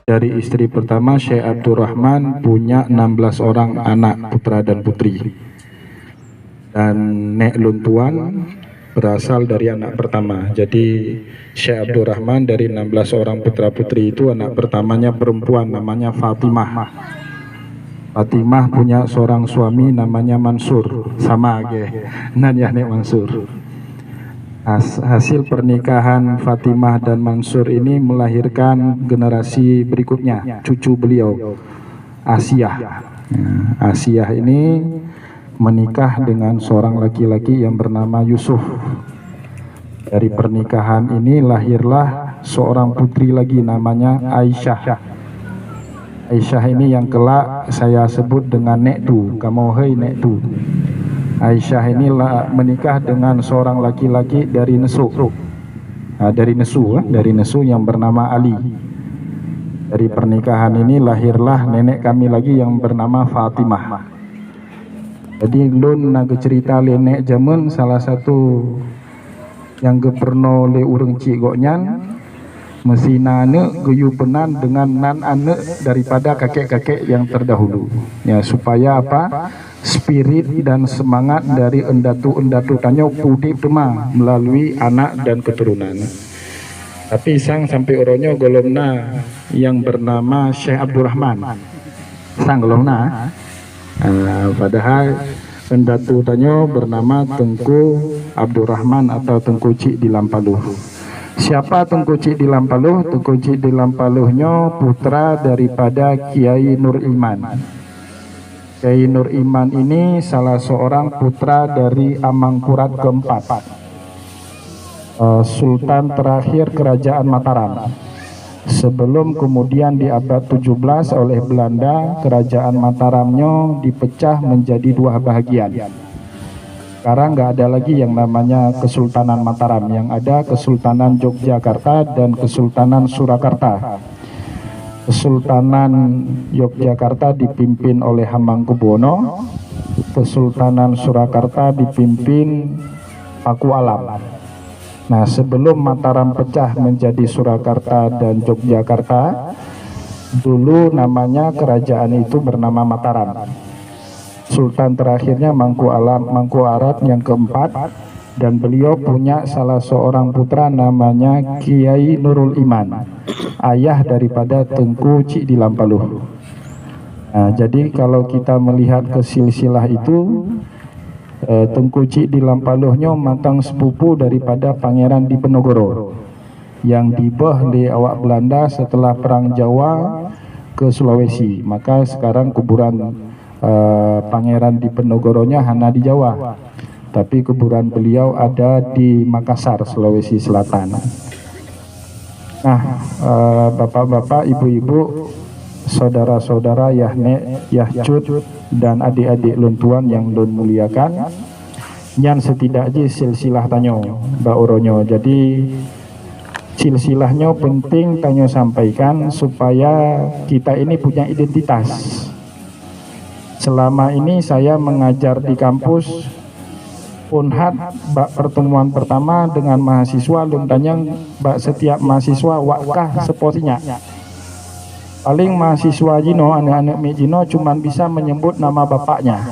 Dari istri pertama Syekh Abdurrahman punya 16 orang anak putra dan putri. Dan Nek Luntuan berasal dari anak pertama. Jadi Syekh Abdurrahman dari 16 orang putra putri itu anak pertamanya perempuan namanya Fatimah. Fatimah punya seorang suami namanya Mansur, sama aja nanya Nek Mansur. Hasil pernikahan Fatimah dan Mansur ini melahirkan generasi berikutnya, cucu beliau, Asiyah. Asiyah ini menikah dengan seorang laki-laki yang bernama Yusuf. Dari pernikahan ini lahirlah seorang putri lagi namanya Aisyah. Aisyah ini yang kelak saya sebut dengan Nek Tu, kamu hei Nek Tu. Aisyah ini menikah dengan seorang laki-laki dari Nesu. Dari Nesu yang bernama Ali. Dari pernikahan ini lahirlah nenek kami lagi yang bernama Fatimah. Jadi lun naga cerita nenek jaman salah satu yang geperno le urang cik goknyan mesina ane geyu penan dengan nan ane daripada kakek-kakek yang terdahulu. Ya supaya apa? Spirit dan semangat dari endatu-endatu tanyo pudip tema melalui anak dan keturunan. Tapi sang sampai orangnya golongna yang bernama Syekh Abdurrahman. Sang golongna padahal endatu tanyo bernama Tengku Abdurrahman atau Tengku Cik di Lampaluh. Siapa Tengku Cik di Lampaluh? Tengku Cik di Lampaluhnya putra daripada Kiai Nur Iman. Kiai Nur Iman ini salah seorang putra dari Amangkurat keempat, Sultan terakhir Kerajaan Mataram. Sebelum kemudian di abad 17 oleh Belanda, Kerajaan Mataramnya dipecah menjadi dua bahagian. Sekarang nggak ada lagi yang namanya Kesultanan Mataram, yang ada Kesultanan Yogyakarta dan Kesultanan Surakarta. Kesultanan Yogyakarta dipimpin oleh Hamengkubuwono, Kesultanan Surakarta dipimpin Paku Alam. Nah, sebelum Mataram pecah menjadi Surakarta dan Yogyakarta, dulu namanya kerajaan itu bernama Mataram. Sultan terakhirnya Mangku Arat yang keempat, dan beliau punya salah seorang putra namanya Kiai Nurul Iman, ayah daripada Tengku Cik di Lampaluh. Nah, jadi kalau kita melihat ke silsilah itu, Tengku Cik di Lampaluhnya matang sepupu daripada Pangeran Diponegoro yang dibah oleh awak Belanda setelah Perang Jawa ke Sulawesi. Maka sekarang kuburan Pangeran Diponegoronya hanya di Jawa, tapi kuburan beliau ada di Makassar, Sulawesi Selatan. Nah, bapak-bapak, ibu-ibu, saudara-saudara, Yahnek, Yahcut, dan adik-adik luntuan yang lun muliakan, yang setidaknya silsilah tanyo, bauronyo. Jadi silsilahnya penting tanyo sampaikan supaya kita ini punya identitas. Selama ini saya mengajar di kampus Unhad, bak pertemuan pertama dengan mahasiswa luntanyang bak setiap mahasiswa wakah seposinya. Paling mahasiswa Jino, anak-anak Jino cuman bisa menyebut nama bapaknya.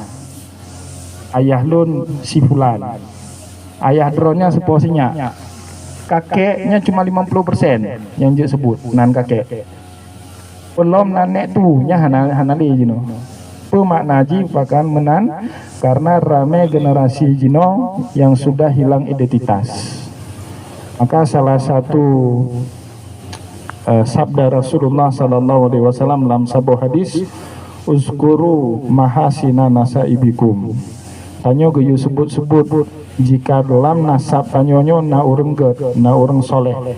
Ayah lun si fulan. Ayah dronnya seposinya. Kakeknya cuma 50% yang dia sebut nan kakek. Belum nanek tu nya hanali Jino. Pemaknaji bahkan menan karena rame generasi Jino yang sudah hilang identitas. Maka salah satu sabda Rasulullah SAW dalam sebuah hadis, uzkuru mahasina nasaibikum. Tanyo geyu sebut-sebut jika dalam nasab tanyonyo na urang ged, na urang soleh.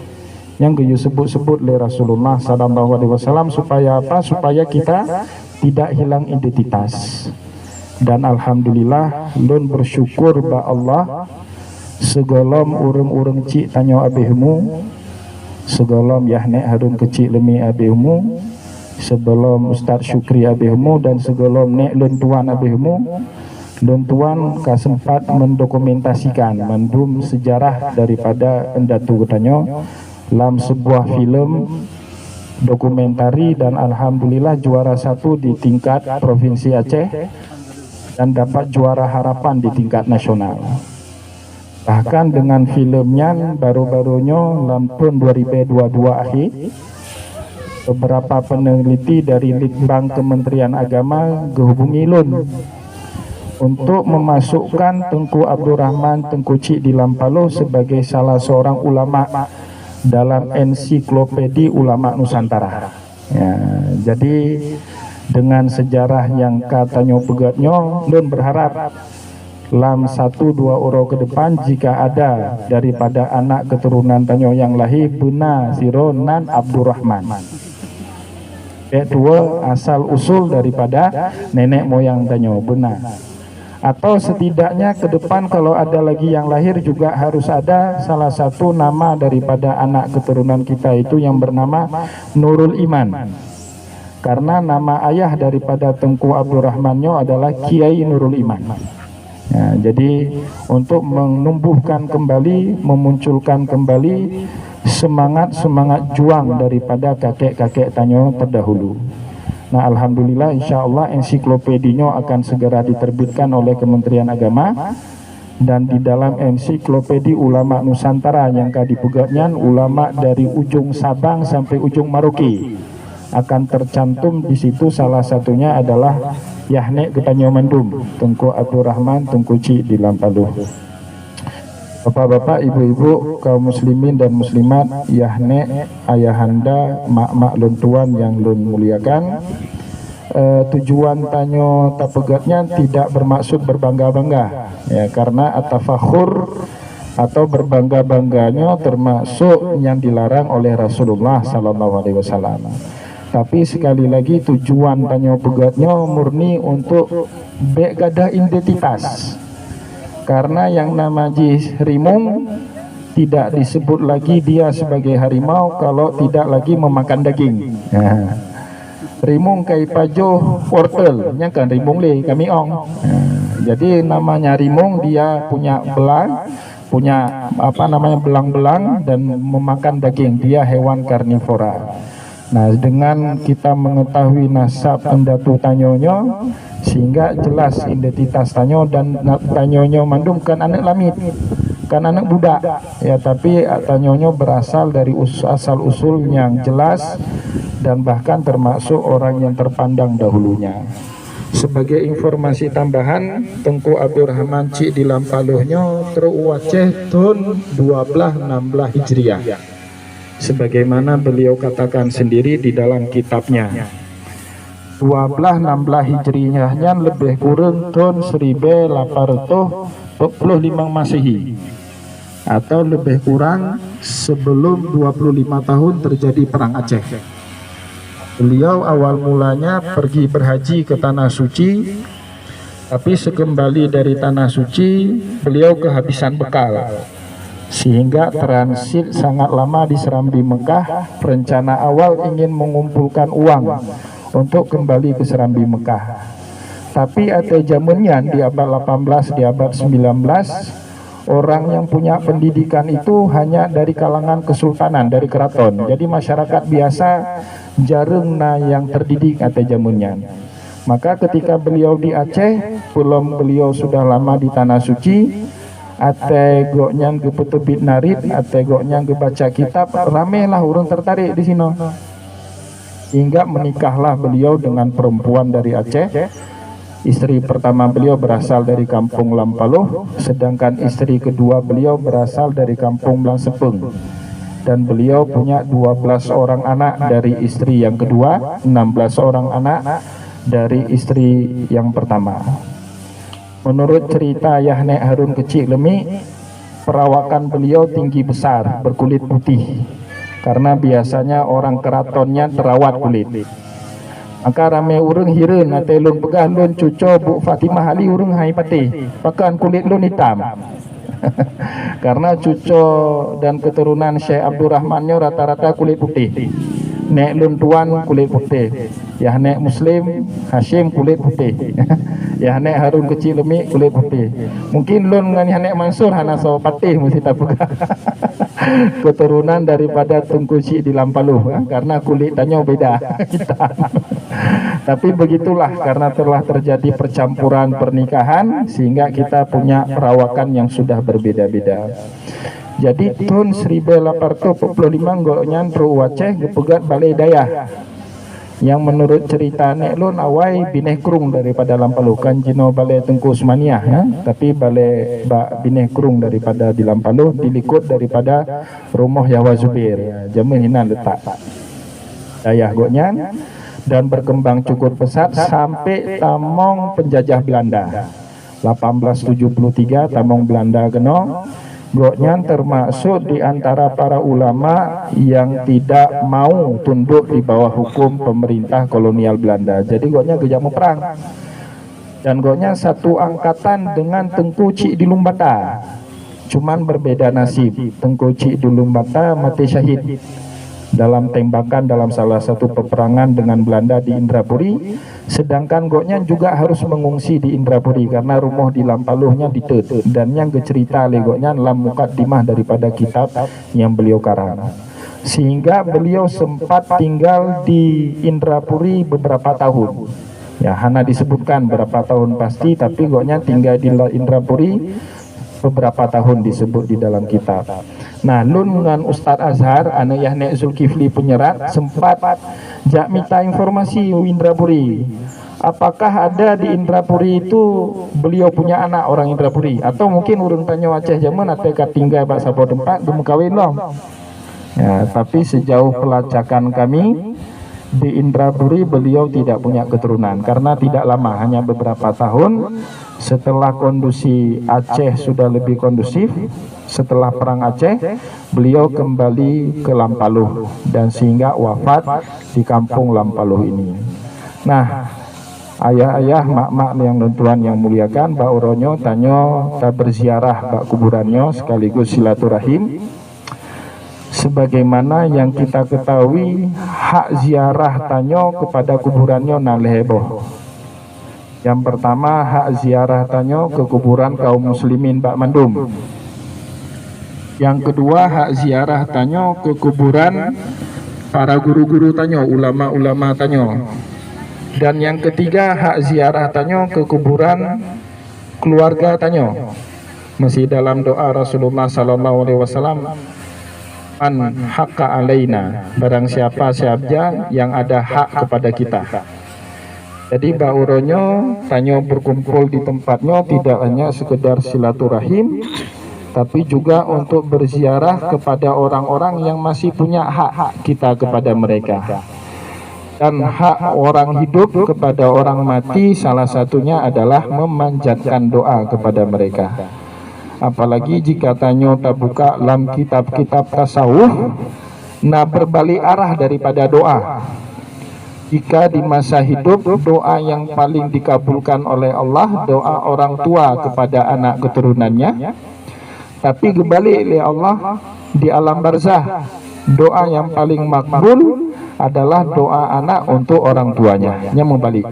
Yang geyu sebut-sebut le Rasulullah SAW supaya apa? Supaya kita tidak hilang identitas. Dan alhamdulillah lun bersyukur ba Allah segolom urang-urang cik tanyo abihmu, segolom Yahnek Harun kecil lemi abihmu, sebelum Ustaz Syukri abihmu, dan segolom Nek Luntuan abihmu. Luntuan kasempat mendokumentasikan mendum sejarah daripada endatu tanyo dalam sebuah film dokumentari, dan alhamdulillah juara 1 di tingkat Provinsi Aceh dan dapat juara harapan di tingkat nasional. Bahkan dengan filmnya baru-barunya tahun 2022 akhir, beberapa peneliti dari Litbang Kementerian Agama menghubungi Lun untuk memasukkan Tengku Abdul Rahman Tengku Cik di Lampalo sebagai salah seorang ulama dalam ensiklopedi ulama Nusantara. Ya, jadi dengan sejarah yang katanya pegatnya, Lun berharap dalam 1-2 orang ke depan jika ada daripada anak keturunan tanyo yang lahir Buna Sironan Abdul Rahman, kedua asal usul daripada nenek moyang tanyo Buna, atau setidaknya ke depan kalau ada lagi yang lahir juga harus ada salah satu nama daripada anak keturunan kita itu yang bernama Nurul Iman, karena nama ayah daripada Tengku Abdul Rahmannya adalah Kiai Nurul Iman. Ya, jadi untuk menumbuhkan kembali, memunculkan kembali semangat juang daripada kakek-kakek tanyo terdahulu. Nah, alhamdulillah insyaallah ensiklopedinya akan segera diterbitkan oleh Kementerian Agama, dan di dalam ensiklopedi ulama Nusantara yang kadipugatnya ulama dari ujung Sabang sampai ujung Maroke akan tercantum di situ. Salah satunya adalah Yahnek Getanyo Mandum Tengku Abdul Rahman Tengku Cik di Lampalo. Bapak-bapak, ibu-ibu, kaum muslimin dan muslimat, Yahnek, ayahanda, mak-mak lun tuan yang lun muliakan, tujuan tanyo tapegatnya tidak bermaksud berbangga-bangga, ya, karena atafakhur atau berbangga-bangganya termasuk yang dilarang oleh Rasulullah SAW. Tapi sekali lagi tujuan tanyo pegatnya murni untuk begada identitas. Karena yang nama Jis Rimung tidak disebut lagi dia sebagai harimau kalau tidak lagi memakan daging. Nah, Rimung kai pajo wortel, nya kan Rimung le kami ong. Nah, jadi namanya Rimung dia punya belang, punya belang-belang dan memakan daging. Dia hewan karnivora. Nah, dengan kita mengetahui nasab pendatu tanyonyo, sehingga jelas identitas tanyo, dan tanyonyo Mandum kan anak lamit, kan anak budak, ya, tapi tanyonyo berasal dari asal usul yang jelas dan bahkan termasuk orang yang terpandang dahulunya. Sebagai informasi tambahan, Tengku Abdul Rahman Cik di Lampalohnya teruwaceh tahun 1216 Hijriah. Sebagaimana beliau katakan sendiri di dalam kitabnya, 1216 Hijriahnya lebih kurang tahun 1845 Masehi, atau lebih kurang sebelum 25 tahun terjadi perang Aceh. Beliau awal mulanya pergi berhaji ke Tanah Suci, tapi sekembali dari Tanah Suci beliau kehabisan bekal, sehingga transit sangat lama di Serambi Mekah. Rencana awal ingin mengumpulkan uang untuk kembali ke Serambi Mekah, tapi ada zamannya di abad 18, di abad 19, orang yang punya pendidikan itu hanya dari kalangan kesultanan, dari keraton. Jadi masyarakat biasa jarang yang terdidik ada zamannya. Maka ketika beliau di Aceh, belum beliau sudah lama di Tanah Suci, ate goknya ke petebit narit, ate goknya ke baca kitab, ramailah orang tertarik di sini. Hingga menikahlah beliau dengan perempuan dari Aceh. Istri pertama beliau berasal dari kampung Lampaloh, sedangkan istri kedua beliau berasal dari kampung Blangsepeng. Dan beliau punya 12 orang anak dari istri yang kedua, 16 orang anak dari istri yang pertama. Menurut cerita Yahnek Harun Kecik Lemik, perawakan beliau tinggi besar, berkulit putih, karena biasanya orang keratonnya terawat kulit. Maka ramai urang hira nate lun pegah lun cuco Bu Fatimah Ali urang hai patih, pakan kulit lun hitam. Karena cuco dan keturunan Syekh Abdul Rahmannya rata-rata kulit putih. Nek lun tuan kulit putih, Yahnek Muslim Hashim kulit putih, Yahnek Harun Kecik Lemik kulit putih. Mungkin lun dengan Yahnek Mansur hana so patih mesti tak pegah. keturunan daripada Tengku Cik di Lampaluh, karena kulit Tanyo beda. Tapi begitulah, karena telah terjadi percampuran pernikahan sehingga kita punya perawakan yang sudah berbeda-beda. Jadi tahun 1845 goknya Tru Aceh gepegat Balai Daya, yang menurut cerita Nek Lun awai bineh kurung daripada Lampaluh, kan jino Balai Tengku Usmaniah ya? Tapi Balai bineh kurung daripada di Lampaluh dilikut daripada rumah Yawa Zubir ya, jaminan letak daya goknya, dan berkembang cukup pesat sampai tamong penjajah Belanda 1873. Tamong Belanda kena goknya termasuk di antara para ulama yang tidak mau tunduk di bawah hukum pemerintah kolonial Belanda. Jadi goknya gejak mau perang, dan goknya satu angkatan dengan Tengku Cik di Lumbata, cuman berbeda nasib. Tengku Cik di Lumbata mati syahid dalam tembakan dalam salah satu peperangan dengan Belanda di Indrapuri, sedangkan goknya juga harus mengungsi di Indrapuri karena rumah di Lampaluhnya ditet, dan yang cerita legoknya dalam mukaddimah daripada kitab yang beliau karang, sehingga beliau sempat tinggal di Indrapuri beberapa tahun ya, hana disebutkan berapa tahun pasti, tapi goknya tinggal di Indrapuri beberapa tahun disebut di dalam kitab. Nah, Lun dengan Ustadz Azhar, anak Yahnek Zulkifli penyerat, sempat jak minta informasi Indrapuri. Apakah ada di Indrapuri itu beliau punya anak orang Indrapuri, atau mungkin urang tanya Aceh zaman atau tinggal pak sapo tempat belum kawin loh. Ya, tapi sejauh pelacakan kami di Indrapuri beliau tidak punya keturunan, karena tidak lama, hanya beberapa tahun setelah kondisi Aceh sudah lebih kondusif, setelah perang Aceh beliau kembali ke Lampaluh, dan sehingga wafat di kampung Lampaluh ini. Nah, ayah-ayah, mak-mak yang Tuhan yang muliakan, Mbak Uronyo tanyo tak berziarah Mbak kuburannya sekaligus silaturahim. Sebagaimana yang kita ketahui, hak ziarah tanyo kepada kuburannya nalheboh. Yang pertama, hak ziarah tanyo ke kuburan kaum muslimin Mbak Mandum. Yang kedua, hak ziarah tanyo ke kuburan para guru-guru tanyo, ulama-ulama tanyo. Dan yang ketiga, hak ziarah tanyo ke kuburan keluarga tanyo. Masih dalam doa Rasulullah SAW, an haqqa alaina, barang siapa saja yang ada hak kepada kita. Jadi Mbak Uronyo tanyo berkumpul di tempatnya tidak hanya sekedar silaturahim, tapi juga untuk berziarah kepada orang-orang yang masih punya hak kita kepada mereka. Dan hak orang hidup kepada orang mati salah satunya adalah memanjatkan doa kepada mereka. Apalagi jika tanyo tak buka dalam kitab-kitab tasawuf, nah berbalik arah daripada doa. Jika di masa hidup doa yang paling dikabulkan oleh Allah doa orang tua kepada anak keturunannya, tapi kembali oleh Allah di alam barzah doa yang paling makbul adalah doa anak untuk orang tuanya, yang membalik.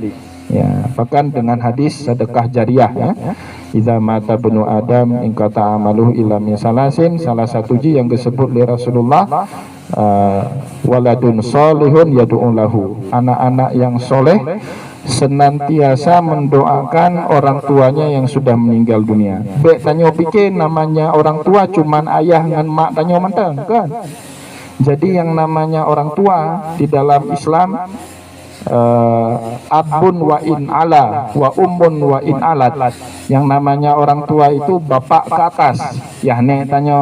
Ya, bahkan dengan hadis sedekah jariah ya. Idza mata benu Adam in qata amaluhu illa min salasin, salah satu yang disebut oleh Rasulullah, waladun solihun yad'u lahu, anak-anak yang soleh senantiasa mendoakan orang tuanya yang sudah meninggal dunia. Bek tanyo pikir namanya orang tua cuman ayah dengan mak tanyo menteng kan. Jadi yang namanya orang tua di dalam Islam abun wa in ala wa ummun wa in alat. Yang namanya orang tua itu bapak ke atas, ya nek tanyo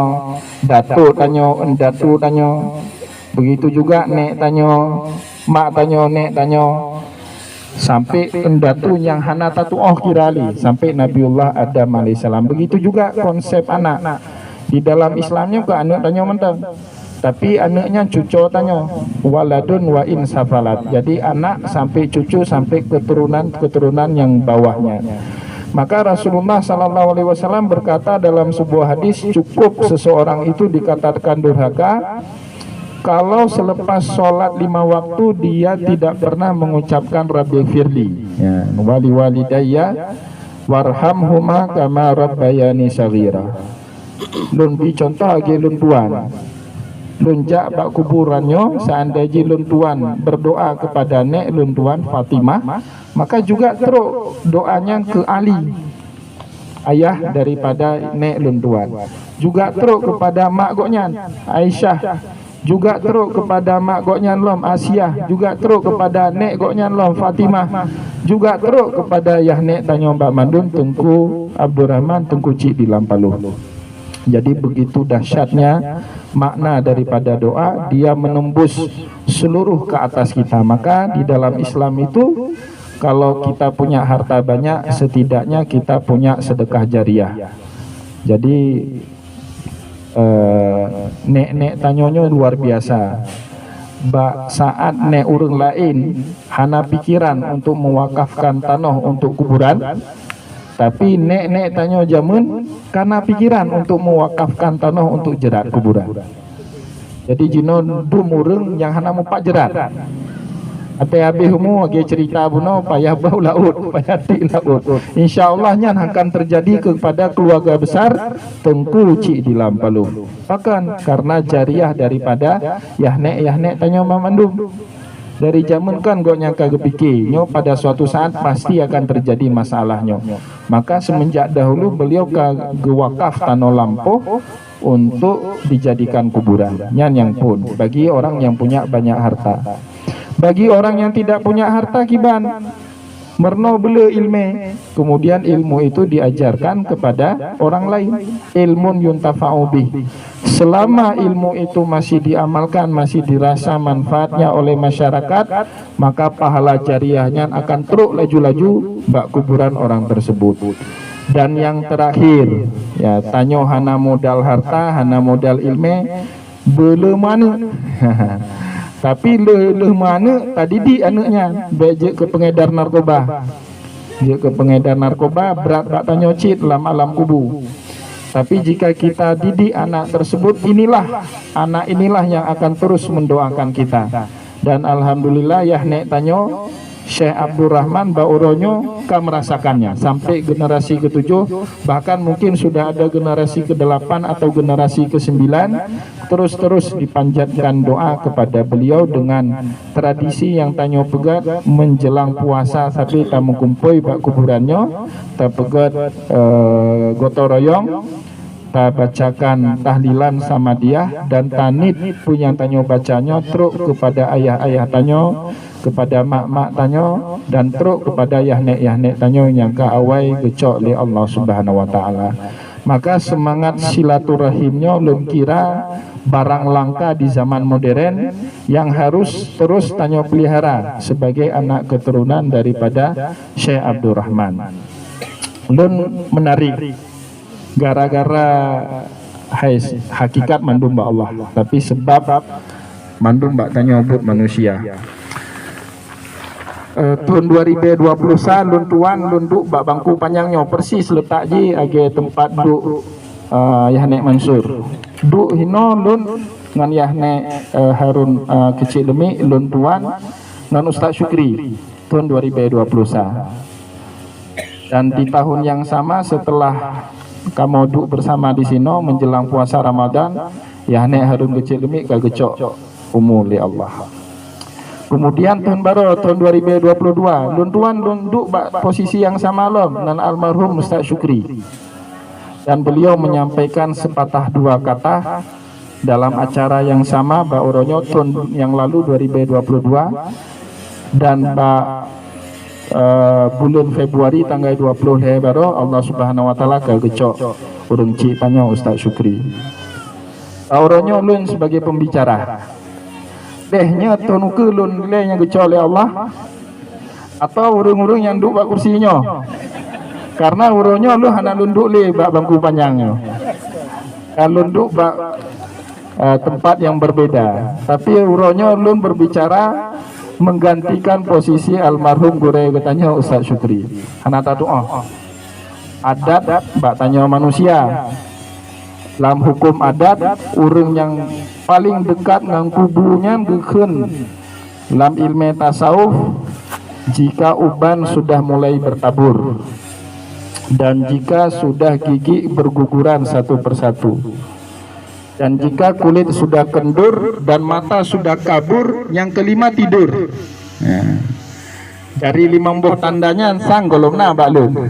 datuk tanyo endatu tanyo, begitu juga nek tanyo mak tanyo nek tanyo, sampai endatu yang hana tatu kirali sampai Nabiullah Adam alaihissalam. Begitu juga konsep anak di dalam Islamnya ke anak tanyo menteng, tapi anaknya cucu tanyo waladun wa in safalat. Jadi anak sampai cucu sampai keturunan yang bawahnya. Maka Rasulullah SAW berkata dalam sebuah hadis, cukup seseorang itu dikatakan durhaka kalau selepas sholat 5 waktu dia tidak pernah mengucapkan Rabbi firli ya, wali walidayya warhamhuma kama rabbayani saghira. lun pi contoh agi lun tuan, lun jak bak kuburannya, seandainya lun tuan berdoa kepada nek lun tuan Fatimah, maka juga teruk doanya ke Ali, ayah daripada nek lun tuan, juga teruk kepada mak goknyan Aisyah, juga teruk kepada mak goknyan lom Asiah, juga teruk kepada nek goknyan lom Fatimah, juga teruk kepada yah nek tanyo Mbak Mandun Tengku Abdurrahman Tengku Cik di Lampaluh. Jadi begitu dahsyatnya makna daripada doa, dia menembus seluruh ke atas kita. Maka di dalam Islam itu, kalau kita punya harta banyak, setidaknya kita punya sedekah jariah. Jadi nek tanyonyo luar biasa. Saat nek urang lain hana pikiran untuk mewakafkan tanah untuk kuburan, tapi nek tanyo jamun karena pikiran untuk mewakafkan tanah untuk jerat kuburan. Jadi jinon dum urang yang hana mupak jerat. Ate habis humu agi cerita buno payah bau laut, payah ti laut. Insyaallah nyan akan terjadi kepada keluarga besar Tengku Cik di Lampaluh. Bahkan karena jariah daripada yahnek tanya Mamandum. Dari zaman kan gak nyangka kepikir nyo pada suatu saat pasti akan terjadi masalahnya. Maka semenjak dahulu beliau ke wakaf tanah Lampoh untuk dijadikan kuburan. Nyan yang pun bagi orang yang punya banyak harta. Bagi orang yang tidak punya harta kiban merno bela ilmu, kemudian ilmu itu diajarkan kepada orang lain. Ilmun yuntafa'u bih. Selama ilmu itu masih diamalkan, masih dirasa manfaatnya oleh masyarakat, maka pahala jariahnya akan terus laju-laju bak kuburan orang tersebut. Dan yang terakhir, ya tanyo hana modal harta, hana modal ilmu, bela mana? Tapi leh mana tadi di anaknya bejek ke pengedar narkoba. Dia ke pengedar narkoba berat bak tanyo cit dalam alam kubu. Tapi jika kita didik anak tersebut, anak inilah yang akan terus mendoakan kita. Dan alhamdulillah ya nek tanyo Syekh Abdurrahman Bauronyo ka merasakannya sampai generasi ke-7, bahkan mungkin sudah ada generasi ke-8 atau generasi ke-9, terus dipanjatkan doa kepada beliau dengan tradisi yang tanyo pegat menjelang puasa tapi tamu kumpul bak kuburannya, ta pegat gotong royong, ta bacakan tahlilan sama dia, dan tanit punya tanyo bacanya truk kepada ayah-ayah tanyo, kepada mak-mak tanyo, dan truk kepada yahnek tanyo yang ke awai gecok li Allah Subhanahu wa taala. Maka semangat silaturahimnya lum kira barang langka di zaman modern yang harus terus tanyo pelihara sebagai anak keturunan daripada Syekh Abdurrahman. Lun menarik gara-gara hakikat mandum mbak Allah, tapi sebab mandum mbak tanya obut manusia. Tahun 2020 lun tuan lun duk bak bangku panjangnya persis letak je age tempat duk Yahnek Mansur. Duk hino lun ngan Yahnek Harun kecil demi lun tuan ngan Ustaz Syukri tahun 2020. Dan di tahun yang sama setelah kamu duduk bersama di sini menjelang puasa Ramadan, Yahnek Harun kecil demi kagecok umur li Allah. Kemudian tahun baru tahun 2022 lun tuan lun duduk posisi yang sama lom dan almarhum Ustaz Syukri, dan beliau menyampaikan sepatah dua kata dalam acara yang sama bauronyo tahun yang lalu 2022, dan bulan Februari tanggal 20 baru Allah Subhanahu wa taala kagecok urang cik tanya Ustaz Syukri. Bauronyo lun sebagai pembicara. Dehnya tahun ke lun le yang gecok oleh Allah atau urung-urung yang duduk bak kursinya, karena urungnya lu hana lunduk le bak bangku panjangnya, lunduk bak tempat yang berbeda, tapi urungnya lun berbicara menggantikan posisi almarhum gure katanya Ustaz Syukri. Hana doa adat bak tanya manusia. Dalam hukum adat, urang yang paling dekat dengan kubunya geken dalam ilmu tasawuf jika uban sudah mulai bertabur. dan jika sudah gigi berguguran satu persatu, dan jika kulit sudah kendur dan mata sudah kabur, yang kelima tidur. Dari 5 buah tandanya sang golongna baklun.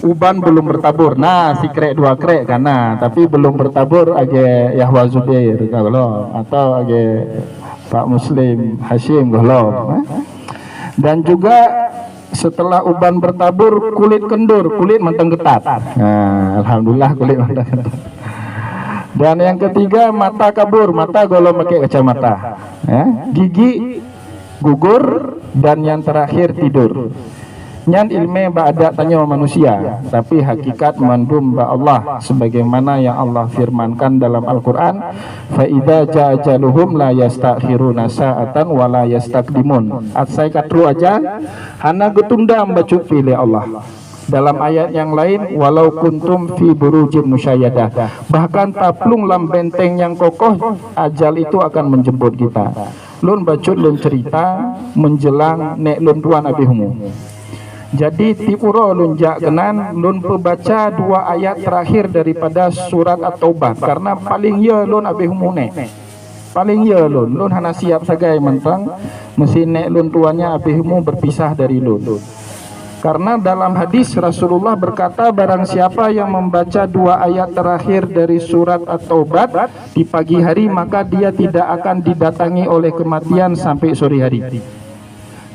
Uban belum bertabur. Nah, si krek 2 krek karena, tapi belum bertabur age Yahwa Zubair kalau, atau age Pak Muslim Hashim kalau. Dan juga setelah uban bertabur kulit kendur, kulit menteng ketat. Nah, alhamdulillah kulit menteng ketat. Dan yang ketiga mata kabur, mata golong pakai kacamata. Gigi gugur, dan yang terakhir tidur. Nyan ilmu ba'da tanya manusia, tapi hakikat mandum ba Allah, sebagaimana yang Allah firmankan dalam Al-Quran, fa idza jaa ajaluhum la yastakhiruna sa'atan wa la yastaqdimun. Atsai katru aja hana getunda membaca pilih Allah. Dalam ayat yang lain, walau kuntum fi burujin musyayadah, bahkan taplung lam benteng yang kokoh, ajal itu akan menjemput kita. Lun bacut lun cerita menjelang nek lun tuan abihumu. Jadi tipuro lunjak kenan lun pebaca 2 ayat terakhir daripada surat At-Taubah, karena paling ya lun abih umune, paling ya lun hana siap sagai mentang mesti nek lun tuannya abih umu berpisah dari lun. Karena dalam hadis Rasulullah berkata, barang siapa yang membaca 2 ayat terakhir dari surat At-Taubah di pagi hari, maka dia tidak akan didatangi oleh kematian sampai sore hari.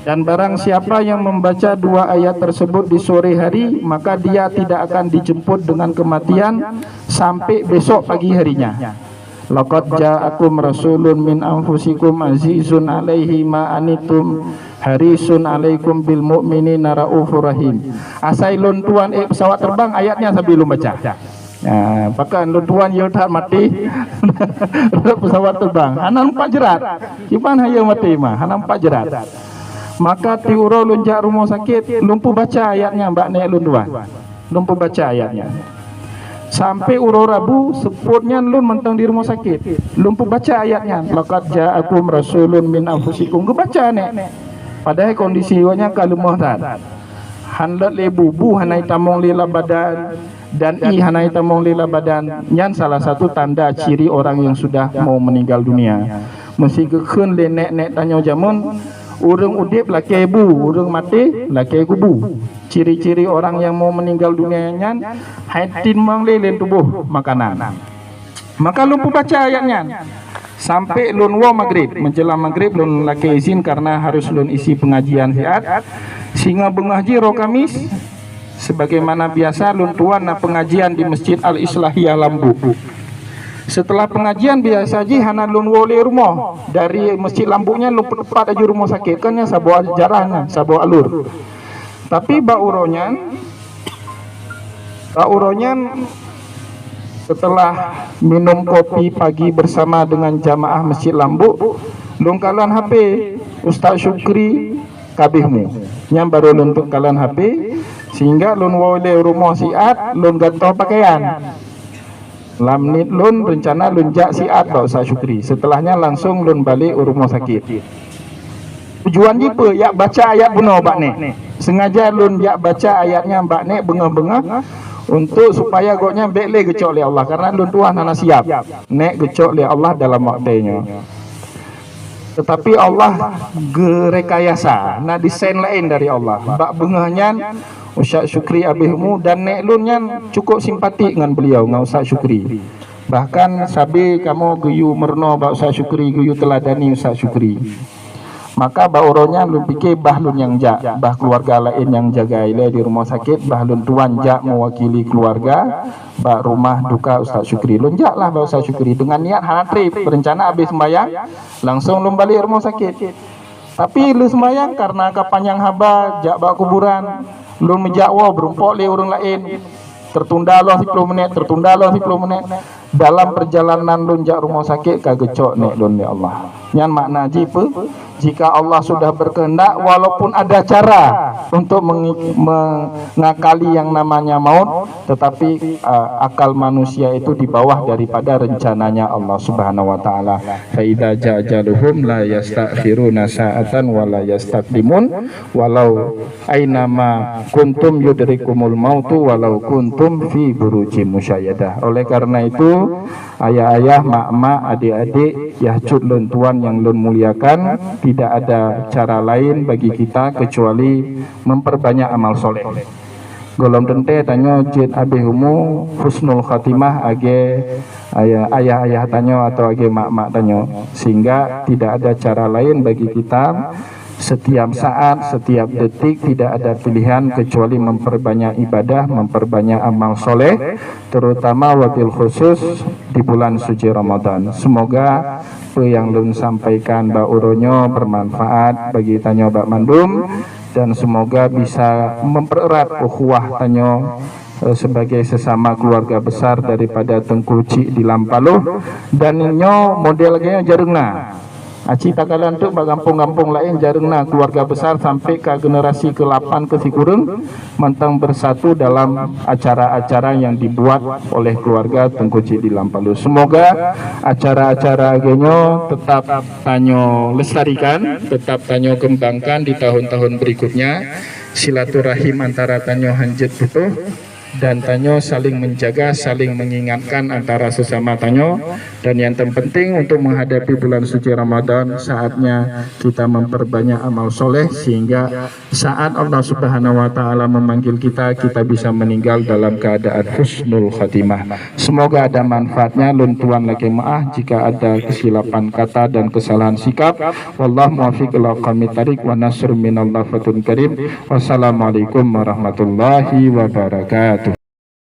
Dan barang siapa yang membaca 2 ayat tersebut di sore hari, maka dia tidak akan dijemput dengan kematian sampai besok pagi harinya. Laqad ja'akum rasulun min anfusikum azizun alaihi ma anitum harisun alaikum bil mu'minina raufur rahim. Asai lun tuan pesawat terbang ayatnya sebelum baca. Bahkan lun tuan yo tak mati pesawat terbang. Hanan 4 jerat. Kipan hayo mati mah, hanan 4 jerat. Maka tiuro lunjak rumah sakit, lumpuh baca ayatnya mbak nek lun tuan, lumpuh baca ayatnya. Sampai uro Rabu seputnya lun mentang di rumah sakit, lumpuh baca ayatnya. Laqad ja'akum rasulun min anfusikum, gue baca nek. Padahal kondisinya kalau muhtar. Hanlat lebu bu hanai tamong lila badan dan i hanai tamong lila badan. Nyan salah satu tanda ciri orang yang sudah mau meninggal dunia. Mesti kekun le nek tanya jamun. Urang udip laki ibu, urang mati laki kubu. Ciri-ciri orang yang mau meninggal dunia nyan haitin manglelen tubuh makanan. Maka lumpuh baca ayatnya sampai lun wa maghrib. Menjelang maghrib lun laki izin karena harus lun isi pengajian siat. Sehingga bengaji ro Kamis sebagaimana biasa lun tuan na pengajian di Masjid Al-Islahiyah Lambu. Setelah pengajian biasa ji hana lun wole rumah dari Masjid Lambunya lu tepat aja rumah sakit kan ya sabuah jarahnya sabuah alur. Tapi bauronyan setelah minum kopi pagi bersama dengan jamaah Masjid Lambu, lun kalan HP Ustaz Syukri kabihmu nyam baru lun kalan HP, sehingga lun wole rumah siat lun gantoh pakaian. Lamnit lun rencana lunjak siat Pak Ustaz Syukri. Setelahnya langsung lun balik rumah sakit. Tujuan jipe yak baca ayat bunuh Mbak Nek. Sengaja lun yak baca ayatnya Mbak Nek bengah-bengah untuk supaya goknya bekle gecok oleh Allah, karena lun tuan hana siap nek gecok oleh Allah dalam waktunya. Tetapi Allah gerekayasa, nah desain lain dari Allah. Mbak bengahnya Ustaz Syukri abihmu dan nek lunnya cukup simpati dengan beliau dengan Ustaz Syukri. Bahkan sabi kamu guyu merno Mbak Ustaz Syukri, guyu teladani Ustaz Syukri. Maka bauronya lu pikir bahlun yang jak, bah keluarga lain yang jaga ile di rumah sakit, bahlun tuan jak mewakili keluarga, bah rumah duka Ustaz Syukri. Lun jak lah Mbak Ustaz Syukri dengan niat hana trip, berencana habis sembahyang langsung lun balik rumah sakit. Tapi lu sembahyang karena kepanjang haba jak bak kuburan, lun menjakwa berumpok le orang lain. Tertunda loh 10 menit, tertunda loh 10 menit. dalam perjalanan lun jak rumah sakit kagecok nek lun ya Allah. Yang makna jipe, jika Allah sudah berkehendak, walaupun ada cara untuk mengakali yang namanya maut, tetapi akal manusia itu di bawah daripada rencananya Allah Subhanahu wa taala. Fa idza ja'aluhum la yastakhiruna sa'atan wa la yastaqdimun walau ainama kuntum yudrikumul mautu walau kuntum fi burujim musyayadah. Oleh karena itu, ayah-ayah, mak-mak, adik-adik, yahjud lun tuan yang lun muliakan, tidak ada cara lain bagi kita kecuali memperbanyak amal soleh. Golom tente tanyo jid abihumu husnul khatimah age ayah-ayah tanyo atau age mak-mak tanyo, sehingga tidak ada cara lain bagi kita setiap saat, setiap detik tidak ada pilihan kecuali memperbanyak ibadah, memperbanyak amal soleh, terutama wabil khusus di bulan suci Ramadan. Semoga apa yang lun sampaikan Mbak Uronyo bermanfaat bagi tanyo Mbak Mandum, dan semoga bisa mempererat ukhuwah tanyo sebagai sesama keluarga besar daripada Tengku Cik di Lampaluh, dan nyo modelnya jarungna aci takalan tu bagampung-gampung lain jarungna keluarga besar sampai ke generasi ke-8 ke sikurung mentang bersatu dalam acara-acara yang dibuat oleh keluarga Tengku Cik di Lampaluh. Semoga acara-acara genyo tetap tanyo lestarikan, tetap tanyo kembangkan di tahun-tahun berikutnya. Silaturahim antara tanyo hanjet butuh, dan tanyo saling menjaga, saling mengingatkan antara sesama tanyo. Dan yang terpenting untuk menghadapi bulan suci Ramadan, saatnya kita memperbanyak amal soleh sehingga saat Allah Subhanahu wa taala memanggil kita, kita bisa meninggal dalam keadaan husnul khatimah. Semoga ada manfaatnya. Lun tuan lagi maaf jika ada kesilapan kata dan kesalahan sikap. Wallahu muwaffiq ila aqwamit thariq wa nasr minallah fatun karim. Wassalamualaikum warahmatullahi wabarakatuh.